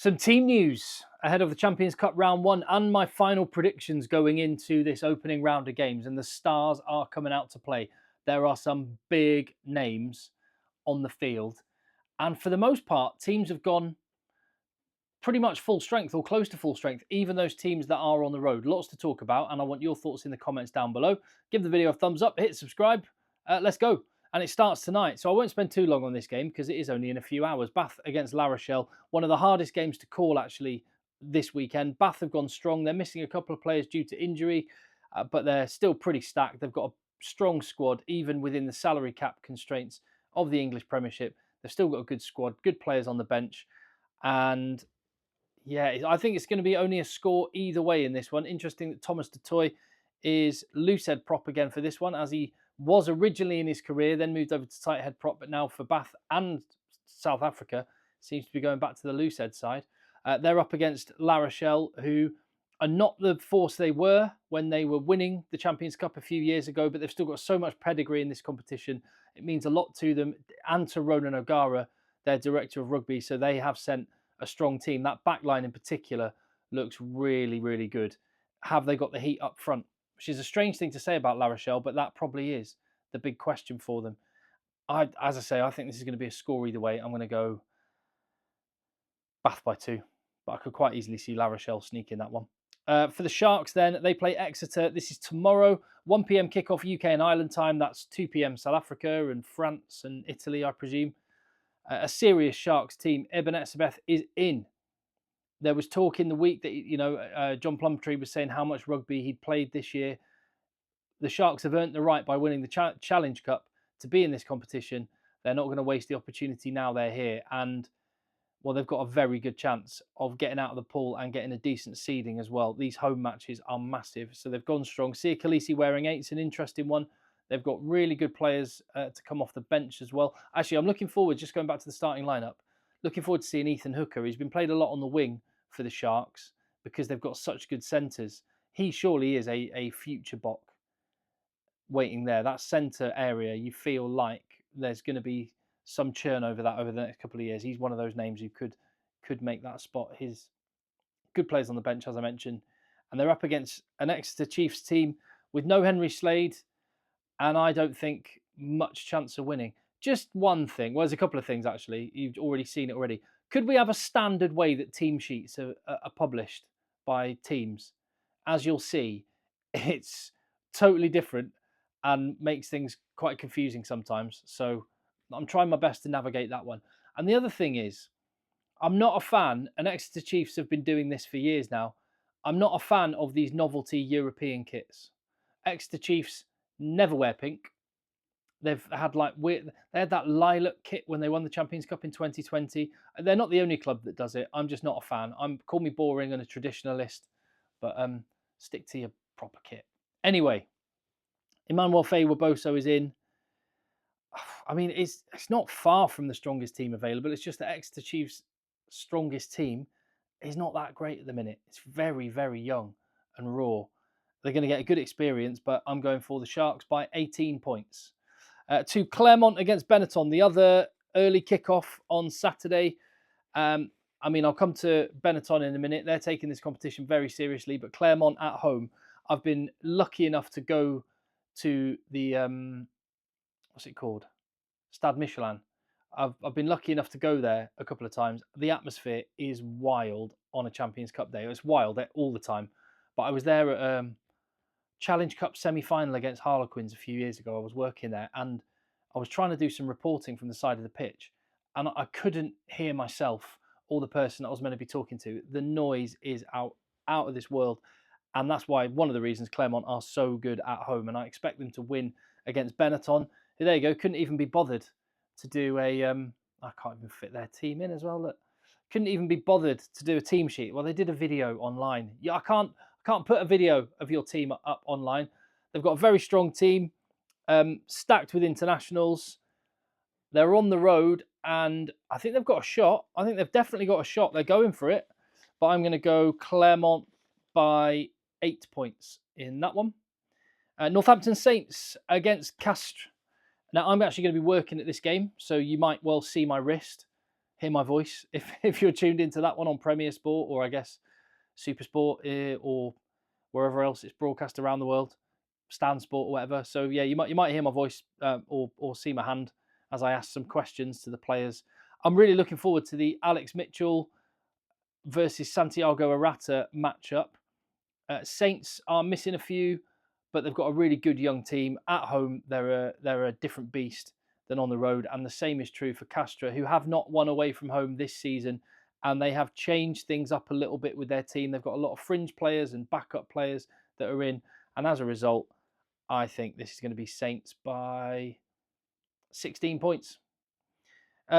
Some team news ahead of the Champions Cup round one and my final predictions going into this opening round of games. And the stars are coming out to play. There are some big names on the field. And for the most part, teams have gone pretty much full strength or close to full strength, even those teams that are on the road. Lots to talk about, and I want your thoughts in the comments down below. Give the video a thumbs up, hit subscribe. Let's go. And it starts tonight, so I won't spend too long on this game because it is only in a few hours. Bath against La Rochelle, one of the hardest games to call actually this weekend. Bath have gone strong. They're missing a couple of players due to injury, but they're still pretty stacked. They've got a strong squad, even within the salary cap constraints of the English Premiership. They've still got a good squad, good players on the bench. And yeah, I think it's going to be only a score either way in this one. Interesting that Thomas du Toit is loose head prop again for this one, as he was originally in his career, then moved over to tight head prop, but now for Bath and South Africa, seems to be going back to the loose head side. They're up against La Rochelle, who are not the force they were when they were winning the Champions Cup a few years ago, but they've still got so much pedigree in this competition. It means a lot to them and to Ronan O'Gara, their director of rugby, so they have sent a strong team. That back line in particular looks really, really good. Have they got the heat up front? Which is a strange thing to say about La Rochelle, but that probably is the big question for them. As I say, I think this is going to be a score either way. I'm going to go Bath by 2, but I could quite easily see La Rochelle sneaking that one. For the Sharks then, they play Exeter. This is tomorrow, 1 p.m. kickoff UK and Ireland time. That's 2 p.m. South Africa and France and Italy, I presume. A serious Sharks team. Eben Etzebeth is in. There was talk in the week that, John Plumtree was saying how much rugby he'd played this year. The Sharks have earned the right by winning the Challenge Cup to be in this competition. They're not going to waste the opportunity now they're here. And, well, they've got a very good chance of getting out of the pool and getting a decent seeding as well. These home matches are massive. So they've gone strong. Sia Khaleesi wearing 8 is an interesting one. They've got really good players to come off the bench as well. Actually, I'm looking forward, just going back to the starting lineup, looking forward to seeing Ethan Hooker. He's been played a lot on the wing for the Sharks because they've got such good centres. He surely is a future Bok waiting there. That centre area, you feel like there's going to be some churn over that over the next couple of years. He's one of those names who could make that spot. His good players on the bench, as I mentioned. And they're up against an Exeter Chiefs team with no Henry Slade, and I don't think much chance of winning. Just one thing. Well, there's a couple of things, actually. You've already seen it already. Could we have a standard way that team sheets are published by teams? As you'll see, it's totally different and makes things quite confusing sometimes. So I'm trying my best to navigate that one. And the other thing is, I'm not a fan, and Exeter Chiefs have been doing this for years now, I'm not a fan of these novelty European kits. Exeter Chiefs never wear pink. They've had they had that lilac kit when they won the Champions Cup in 2020. They're not the only club that does it. I'm just not a fan. Call me boring and a traditionalist, but stick to your proper kit. Anyway, Emmanuel Faye-Waboso is in. I mean, it's not far from the strongest team available. It's just that Exeter Chiefs' strongest team is not that great at the minute. It's very, very young and raw. They're going to get a good experience, but I'm going for the Sharks by 18 points. To Clermont against Benetton, the other early kickoff on Saturday. I'll come to Benetton in a minute. They're taking this competition very seriously, but Clermont at home, I've been lucky enough to go to the, what's it called? Stade Michelin. I've been lucky enough to go there a couple of times. The atmosphere is wild on a Champions Cup day. It's wild all the time. But I was there at Challenge Cup semi-final against Harlequins a few years ago. I was working there and I was trying to do some reporting from the side of the pitch, and I couldn't hear myself or the person I was meant to be talking to. The noise is out of this world, and that's why one of the reasons Clermont are so good at home, and I expect them to win against Benetton. There you go. Couldn't even be bothered to do a I can't even fit their team in as well. Look, couldn't even be bothered to do a team sheet. Well, they did a video online. Yeah, I can't put a video of your team up online. They've got a very strong team, stacked with internationals. They're on the road, and I think they've got a shot. I think they've definitely got a shot. They're going for it. But I'm going to go Clermont by 8 points in that one. Northampton Saints against Castres. Now, I'm actually going to be working at this game, so you might well see my wrist hear my voice if you're tuned into that one on Premier Sport, or I guess Super Sport, or wherever else it's broadcast around the world, Stan Sport or whatever. So yeah, you might hear my voice or see my hand as I ask some questions to the players. I'm really looking forward to the Alex Mitchell versus Santiago Arata matchup. Saints are missing a few, but they've got a really good young team. At home, they're a different beast than on the road, and the same is true for Castres, who have not won away from home this season, and they have changed things up a little bit with their team. They've got a lot of fringe players and backup players that are in, and as a result, I think this is going to be Saints by 16 points.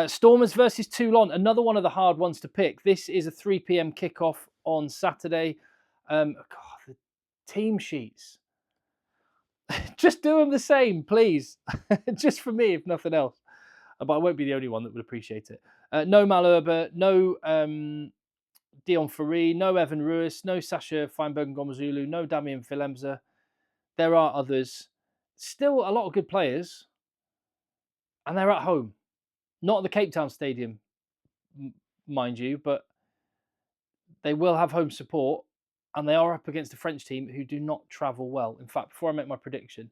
Stormers versus Toulon, another one of the hard ones to pick. This is a 3 p.m. kickoff on Saturday. God, the team sheets. Just do them the same, please. Just for me, if nothing else. But I won't be the only one that would appreciate it. No Malherbe, no Dion Ferry, no Evan Ruiz, no Sasha Feinbergen-Gomezulu, no Damien Filemza. There are others. Still a lot of good players. And they're at home. Not at the Cape Town Stadium, mind you, but they will have home support, and they are up against a French team who do not travel well. In fact, before I make my prediction,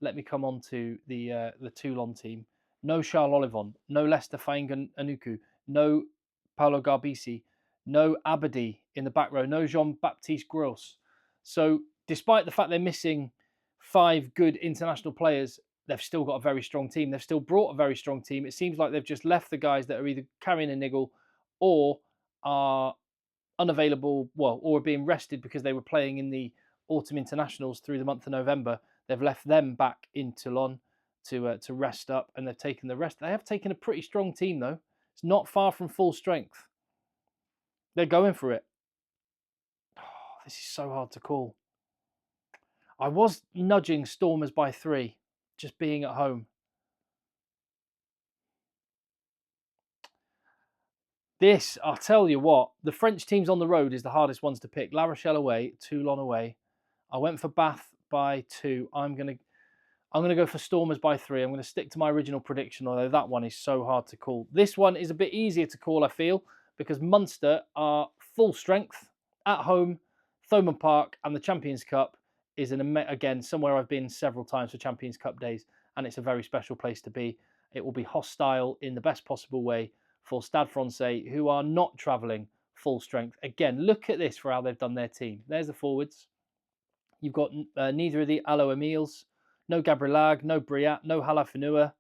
let me come on to the Toulon team. No Charles Olivon, no Leicester Faingan Anuku, no Paolo Garbisi, no Abadi in the back row, no Jean-Baptiste Gros. So despite the fact they're missing 5 good international players, they've still got a very strong team. They've still brought a very strong team. It seems like they've just left the guys that are either carrying a niggle or are unavailable, or are being rested because they were playing in the autumn internationals through the month of November. They've left them back in Toulon to rest up, and they've taken the rest. They have taken a pretty strong team, though. It's not far from full strength. They're going for it. Oh, this is so hard to call. I was nudging Stormers by 3, just being at home. This, I'll tell you what, the French teams on the road is the hardest ones to pick. La Rochelle away, Toulon away. I went for Bath by 2. I'm gonna go for Stormers by 3. I'm gonna stick to my original prediction, although that one is so hard to call. This one is a bit easier to call, I feel, because Munster are full strength at home, Thomond Park, and the Champions Cup is again somewhere I've been several times for Champions Cup days, and it's a very special place to be. It will be hostile in the best possible way for Stade Francais, who are not travelling full strength. Again, look at this for how they've done their team. There's the forwards. You've got neither of the Allo Emils, no Gabrielac, no Briat, no Halafinua.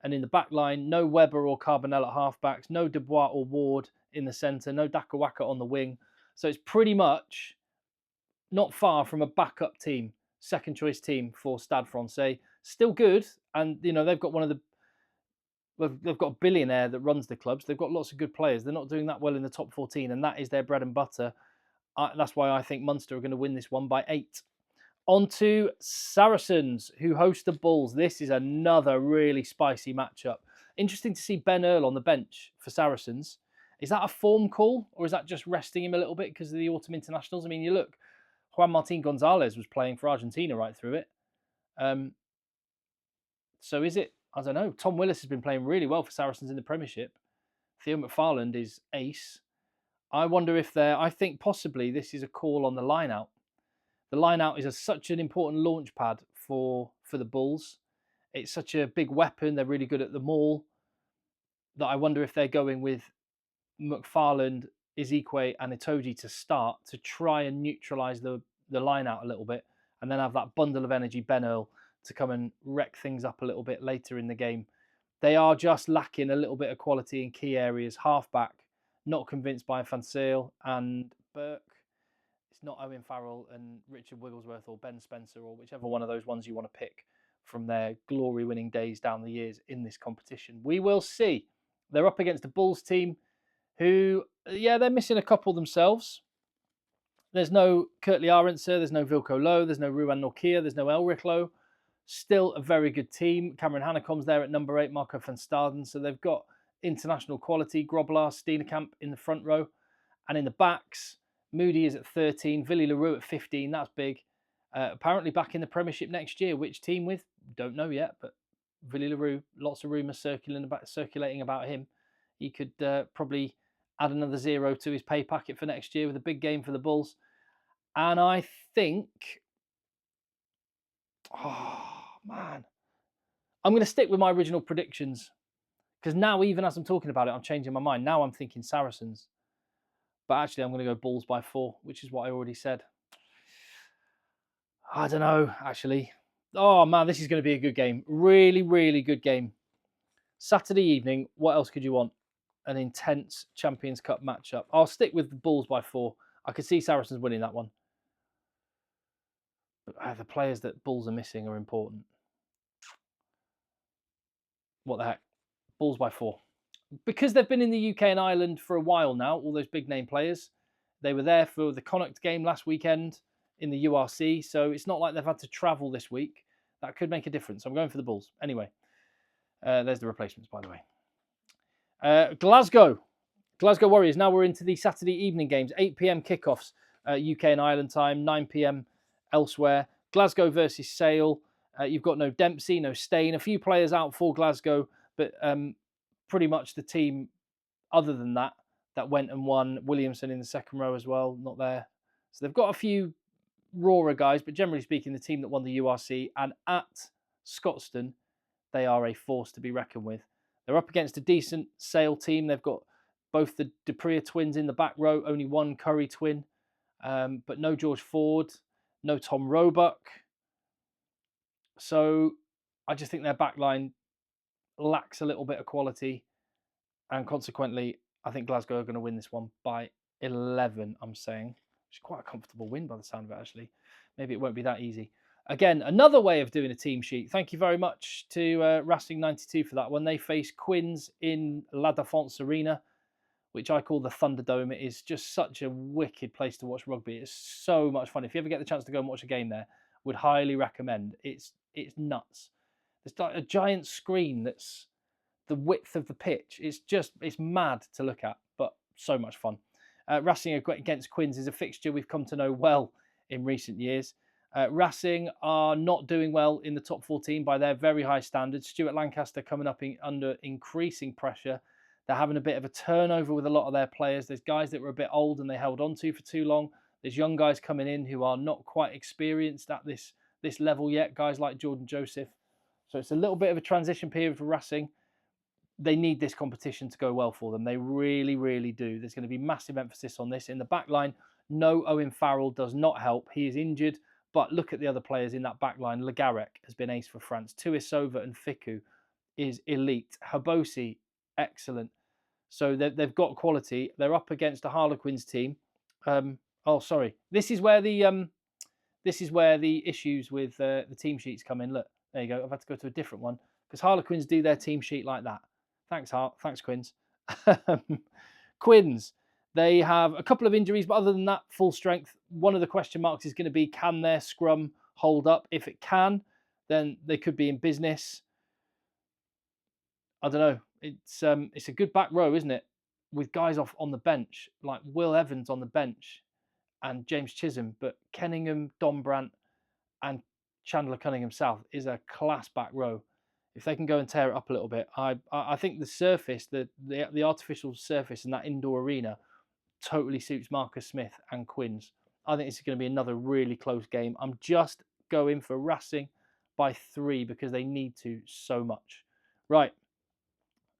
And in the back line, no Weber or Carbonell at halfbacks, no Dubois or Ward in the centre, no Dakawaka on the wing. So it's pretty much not far from a backup team, second choice team for Stade Francais. Still good, and they've got they've got a billionaire that runs the clubs. They've got lots of good players. They're not doing that well in the top 14, and that is their bread and butter. That's why I think Munster are going to win this one by 8. On to Saracens, who host the Bulls. This is another really spicy matchup. Interesting to see Ben Earl on the bench for Saracens. Is that a form call, or is that just resting him a little bit because of the autumn internationals? I mean, you look, Juan Martín Gonzalez was playing for Argentina right through it. So is it? I don't know. Tom Willis has been playing really well for Saracens in the Premiership. Theo McFarland is ace. I wonder if I think possibly this is a call on the line-out. The line-out is such an important launch pad for the Bulls. It's such a big weapon. They're really good at the maul. That I wonder if they're going with McFarland, Ezekwe and Itoji to start to try and neutralise the line-out a little bit, and then have that bundle of energy, Ben Earl, to come and wreck things up a little bit later in the game. They are just lacking a little bit of quality in key areas. Halfback, not convinced by Van Sale and Burke. It's not Owen Farrell and Richard Wigglesworth or Ben Spencer or whichever one of those ones you want to pick from their glory-winning days down the years in this competition. We will see. They're up against a Bulls team who, they're missing a couple themselves. There's no Kurtley Arendtse, there's no Vilko Lowe, there's no Ruan Norkia, there's no Elrich Lowe. Still a very good team. Cameron Hanekom's there at number 8, Marco van Staden. So they've got international quality. Grobelaar, Steenekamp in the front row. And in the backs, Moody is at 13, Villy LaRue at 15. That's big. Apparently back in the Premiership next year. Which team with? Don't know yet. But Villy LaRue, lots of rumours circulating about him. he could probably add another 0 to his pay packet for next year with a big game for the Bulls. And I think, oh man, I'm going to stick with my original predictions because now, even as I'm talking about it, I'm changing my mind. Now I'm thinking Saracens. But actually, I'm going to go Bulls by 4, which is what I already said. I don't know, actually. Oh, man, this is going to be a good game. Really, really good game. Saturday evening, what else could you want? An intense Champions Cup matchup. I'll stick with the Bulls by 4. I could see Saracens winning that one. But the players that Bulls are missing are important. What the heck? Bulls by 4. Because they've been in the UK and Ireland for a while now, all those big name players, they were there for the Connacht game last weekend in the URC, so it's not like they've had to travel this week. That could make a difference. I'm going for the Bulls. Anyway, there's the replacements, by the way. Glasgow Warriors. Now we're into the Saturday evening games. 8 p.m. kickoffs, UK and Ireland time, 9 p.m. elsewhere. Glasgow versus Sale. You've got no Dempsey, no Stain. A few players out for Glasgow, but pretty much the team other than that went and won. Williamson in the second row as well, not there. So they've got a few rawer guys, but generally speaking, the team that won the URC and at Scotstoun, they are a force to be reckoned with. They're up against a decent Sale team. They've got both the Dupree twins in the back row, only one Curry twin, but no George Ford, no Tom Roebuck. So I just think their back line lacks a little bit of quality, and consequently, I think Glasgow are going to win this one by 11, I'm saying. Which is quite a comfortable win by the sound of it, actually. Maybe it won't be that easy. Again, another way of doing a team sheet. Thank you very much to Racing 92 for that one. They face Quins in La Défense Arena, which I call the Thunderdome. It is just such a wicked place to watch rugby. It's so much fun. If you ever get the chance to go and watch a game there, would highly recommend. It's nuts. There's like a giant screen that's the width of the pitch. It's mad to look at, but so much fun. Racing against Quins is a fixture we've come to know well in recent years. Racing are not doing well in the top 14 by their very high standards. Stuart Lancaster coming up under increasing pressure. They're having a bit of a turnover with a lot of their players. There's guys that were a bit old and they held on to for too long. There's young guys coming in who are not quite experienced at this level yet, guys like Jordan Joseph. So it's a little bit of a transition period for Racing. They need this competition to go well for them. They really, really do. There's going to be massive emphasis on this. In the back line, no Owen Farrell does not help. He is injured, but look at the other players in that back line. Le Garrec has been ace for France. Tuisova and Fiku is elite. Habosi, excellent. So they've got quality. They're up against a Harlequins team. This is where the issues with the team sheets come in. Look, there you go. I've had to go to a different one because Harlequins do their team sheet like that. Thanks, Quins. Quins, they have a couple of injuries, but other than that, full strength. One of the question marks is going to be, can their scrum hold up? If it can, then they could be in business. I don't know. It's a good back row, isn't it? With guys off on the bench, like Will Evans on the bench and James Chisholm, but Kenningham, Dombrandt and Chandler Cunningham South is a class back row. If they can go and tear it up a little bit, I think the surface, the artificial surface in that indoor arena totally suits Marcus Smith and Quins. I think this is going to be another really close game. I'm just going for Racing by 3 because they need to so much. Right,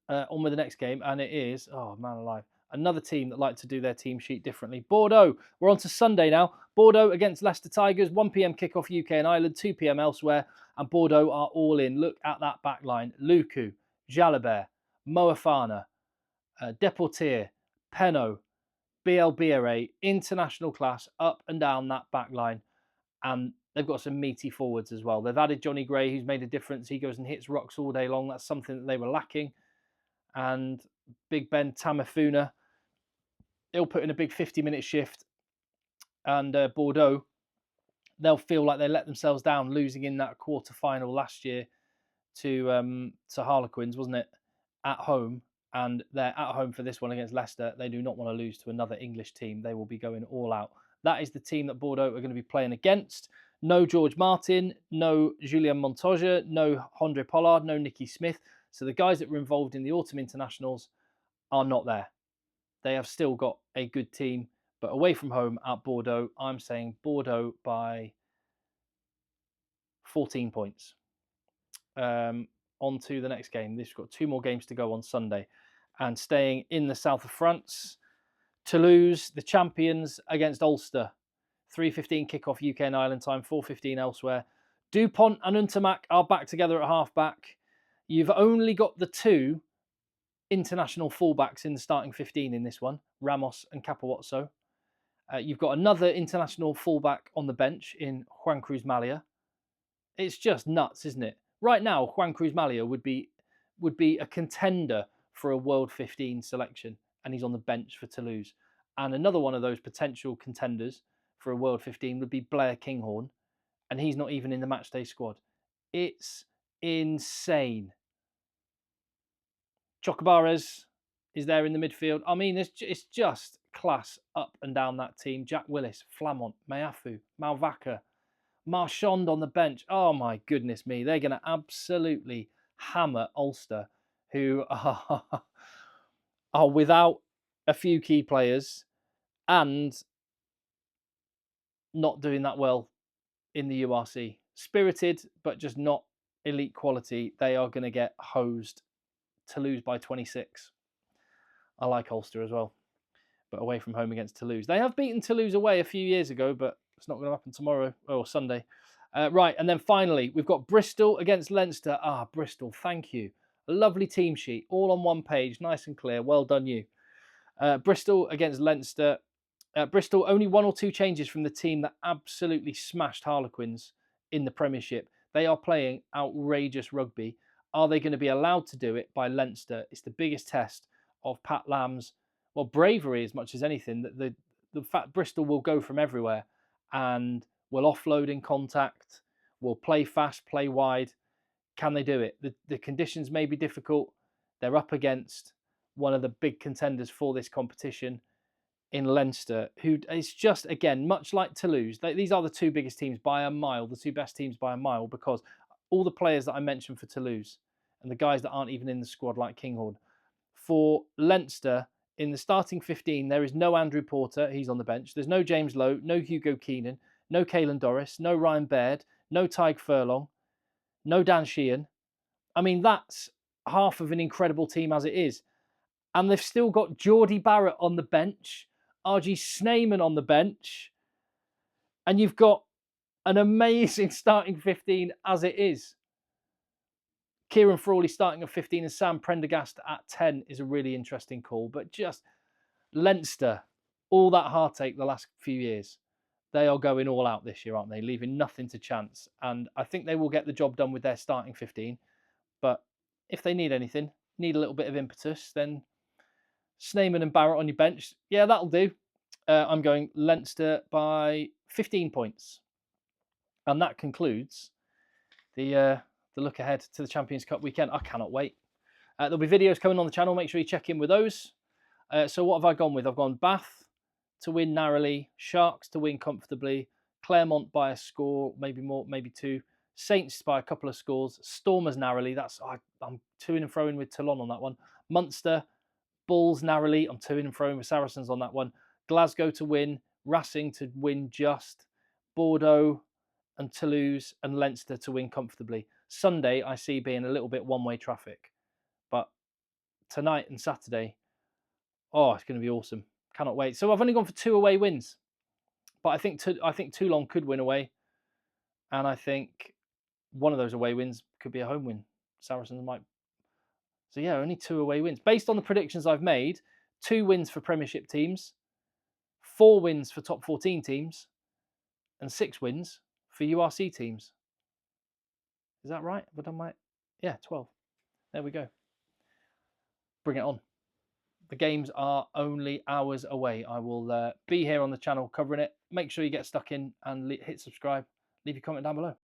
on with the next game, and it is, oh man alive, another team that like to do their team sheet differently. Bordeaux, we're on to Sunday now. Bordeaux against Leicester Tigers, 1 p.m. kickoff UK and Ireland, 2 p.m. elsewhere. And Bordeaux are all in. Look at that back line. Luku, Jalabert, Moafana, Deportier, Penaud, BLBRA, international class up and down that back line. And they've got some meaty forwards as well. They've added Johnny Gray, who's made a difference. He goes and hits rocks all day long. That's something that they were lacking. And Big Ben Tamafuna, he'll put in a big 50-minute shift. And Bordeaux, they'll feel like they let themselves down, losing in that quarter-final last year to Harlequins, wasn't it, at home. And they're at home for this one against Leicester. They do not want to lose to another English team. They will be going all out. That is the team that Bordeaux are going to be playing against. No George Martin, no Julien Montoya, no Andre Pollard, no Nicky Smith. So the guys that were involved in the autumn internationals are not there. They have still got a good team, but away from home at Bordeaux, I'm saying Bordeaux by 14 points. On to the next game. This has got 2 more games to go on Sunday. And staying in the south of France, Toulouse, the champions, against Ulster. 3:15 kickoff UK and Ireland time, 4:15 elsewhere. Dupont and Untermack are back together at half-back. You've only got the 2 international fullbacks in the starting 15 in this one, Ramos and Capawatso. You've got another international fullback on the bench in Juan Cruz Malia. It's just nuts, isn't it? Right now, Juan Cruz Malia would be a contender for a World 15 selection, and he's on the bench for Toulouse. And another one of those potential contenders for a World 15 would be Blair Kinghorn, and he's not even in the matchday squad. It's insane. Chocobares is there in the midfield. I mean, it's just class up and down that team. Jack Willis, Flamont, Meafu, Malvaca, Marchand on the bench. Oh my goodness me. They're going to absolutely hammer Ulster, who are without a few key players and not doing that well in the URC. Spirited, but just not elite quality. They are going to get hosed. Toulouse by 26. I like Ulster as well, but away from home against Toulouse. They have beaten Toulouse away a few years ago, but it's not going to happen tomorrow or Sunday. Right, and then finally, we've got Bristol against Leinster. Ah, Bristol, thank you. A lovely team sheet, all on one page, nice and clear. Well done, you. Bristol against Leinster. Bristol, only 1 or 2 changes from the team that absolutely smashed Harlequins in the Premiership. They are playing outrageous rugby. Are they going to be allowed to do it by Leinster? It's the biggest test of Pat Lam's, well, bravery as much as anything. The fact Bristol will go from everywhere and will offload in contact, will play fast, play wide. Can they do it? The conditions may be difficult. They're up against one of the big contenders for this competition in Leinster, who is just, again, much like Toulouse. These are the 2 biggest teams by a mile, the 2 best teams by a mile, because all the players that I mentioned for Toulouse and the guys that aren't even in the squad like Kinghorn. For Leinster, in the starting 15, there is no Andrew Porter. He's on the bench. There's no James Lowe, no Hugo Keenan, no Caelan Doris, no Ryan Baird, no Tyg Furlong, no Dan Sheehan. I mean, that's half of an incredible team as it is. And they've still got Geordie Barrett on the bench, RG Sneyman on the bench, and you've got an amazing starting 15 as it is. Kieran Frawley starting at 15 and Sam Prendergast at 10 is a really interesting call. But just Leinster, all that heartache the last few years, they are going all out this year, aren't they? Leaving nothing to chance. And I think they will get the job done with their starting 15. But if they need anything, need a little bit of impetus, then Sneyman and Barrett on your bench, yeah, that'll do. I'm going Leinster by 15 points. And that concludes the look ahead to the Champions Cup weekend. I cannot wait. There'll be videos coming on the channel. Make sure you check in with those. So what have I gone with? I've gone Bath to win narrowly, Sharks to win comfortably, Clermont by a score, maybe more, maybe 2, Saints by a couple of scores, Stormers narrowly. I'm to-ing and fro-ing with Toulon on that one. Munster, Bulls narrowly. I'm to-ing and fro-ing with Saracens on that one. Glasgow to win, Racing to win just, Bordeaux and Toulouse and Leinster to win comfortably. Sunday, I see being a little bit one-way traffic. But tonight and Saturday, oh, it's going to be awesome. Cannot wait. So I've only gone for 2 away wins. But I think Toulon could win away. And I think one of those away wins could be a home win. Saracens might. So yeah, only 2 away wins. Based on the predictions I've made, 2 wins for Premiership teams, 4 wins for top 14 teams, and 6 wins for URC teams. Is that right? Have I done my... Yeah, 12. There we go. Bring it on. The games are only hours away. I will be here on the channel covering it. Make sure you get stuck in and hit subscribe. Leave your comment down below.